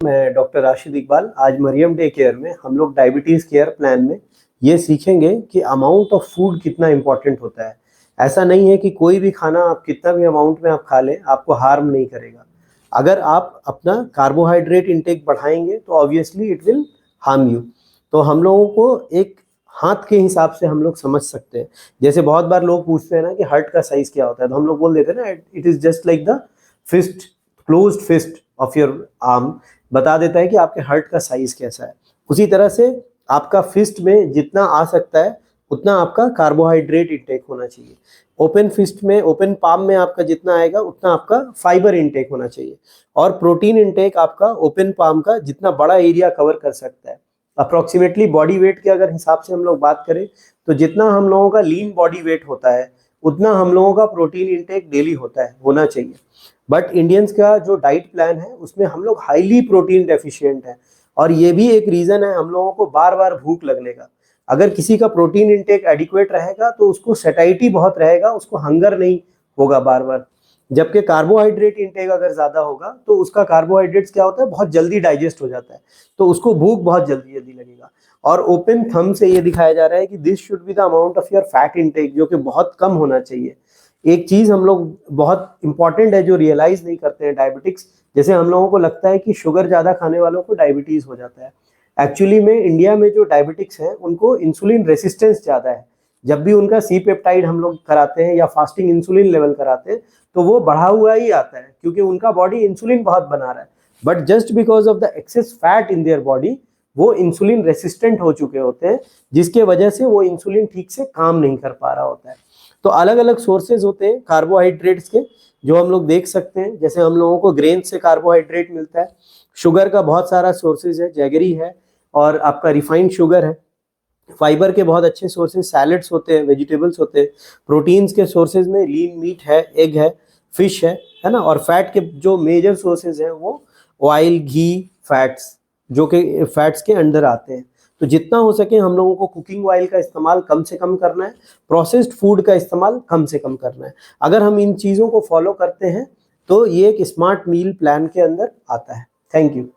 मैं डॉक्टर राशिद इकबाल। आज Maryam day care में हम लोग डायबिटीज़ केयर प्लान में ये सीखेंगे कि अमाउंट ऑफ फूड कितना इम्पोर्टेंट होता है। ऐसा नहीं है कि कोई भी खाना आप कितना भी अमाउंट में आप खा लें आपको हार्म नहीं करेगा। अगर आप अपना कार्बोहाइड्रेट इंटेक बढ़ाएंगे तो obviously it will harm you. तो हम लोगों को एक हाथ के हिसाब से हम लोग समझ सकते हैं। जैसे बहुत बार लोग पूछते हैं ना कि हार्ट का साइज क्या होता है, तो हम लोग बोल देते हैं ना it is just like the fist, closed fist of your arm बता देता है कि आपके हार्ट का साइज कैसा है। उसी तरह से आपका फिस्ट में जितना आ सकता है उतना आपका कार्बोहाइड्रेट इंटेक होना चाहिए। ओपन फिस्ट में, ओपन पाम में आपका जितना आएगा उतना आपका फाइबर इंटेक होना चाहिए। और प्रोटीन इंटेक आपका ओपन पाम का जितना बड़ा एरिया कवर कर सकता है, अप्रोक्सीमेटली बॉडी वेट के अगर हिसाब से हम लोग बात करें तो जितना हम लोगों का लीन बॉडी वेट होता है उतना हम लोगों का प्रोटीन इंटेक डेली होना चाहिए। बट इंडियंस का जो डाइट प्लान है उसमें हम लोग हाईली प्रोटीन डेफिशिएंट है, और ये भी एक रीज़न है हम लोगों को बार बार भूख लगने का। अगर किसी का प्रोटीन इंटेक एडिक्वेट रहेगा तो उसको सैटिस्फैक्शन बहुत रहेगा, उसको हंगर नहीं होगा बार बार। जबकि कार्बोहाइड्रेट इंटेक अगर ज़्यादा होगा तो उसका कार्बोहाइड्रेट्स क्या होता है, बहुत जल्दी डाइजेस्ट हो जाता है, तो उसको भूख बहुत जल्दी जल्दी लगेगा। और ओपन थंब से ये दिखाया जा रहा है कि this should be the amount of your fat intake, जो कि बहुत कम होना चाहिए। एक चीज़ हम लोग बहुत इंपॉर्टेंट है जो रियलाइज नहीं करते हैं डायबिटिक्स, जैसे हम लोगों को लगता है कि शुगर ज़्यादा खाने वालों को डायबिटीज़ हो जाता है। एक्चुअली में इंडिया में जो डायबिटिक्स हैं उनको इंसुलिन रेसिस्टेंस ज़्यादा है। जब भी उनका सी पेप्टाइड हम लोग कराते हैं या फास्टिंग इंसुलिन लेवल कराते हैं तो वो बढ़ा हुआ ही आता है, क्योंकि उनका बॉडी इंसुलिन बहुत बना रहा है। But just because of the access fat in their body वो इंसुलिन रेसिस्टेंट हो चुके होते हैं, जिसके वजह से वो इंसुलिन ठीक से काम नहीं कर पा रहा होता है। तो अलग अलग सोर्सेज होते हैं कार्बोहाइड्रेट्स के जो हम लोग देख सकते हैं। जैसे हम लोगों को ग्रेन से कार्बोहाइड्रेट मिलता है, शुगर का बहुत सारा सोर्सेज है, जैगरी है और आपका रिफाइंड शुगर है। फाइबर के बहुत अच्छे सोर्सेज सैलड्स होते हैं, वेजिटेबल्स होते हैं। प्रोटीन्स के सोर्सेज में लीन मीट है, एग है, फिश है ना। और फैट के जो मेजर सोर्सेज हैं वो ऑयल, घी, फैट्स, जो कि फैट्स के अंडर आते हैं। तो जितना हो सके हम लोगों को कुकिंग ऑयल का इस्तेमाल कम से कम करना है, प्रोसेस्ड फूड का इस्तेमाल कम से कम करना है। अगर हम इन चीज़ों को फॉलो करते हैं तो ये एक स्मार्ट मील प्लान के अंदर आता है। Thank you.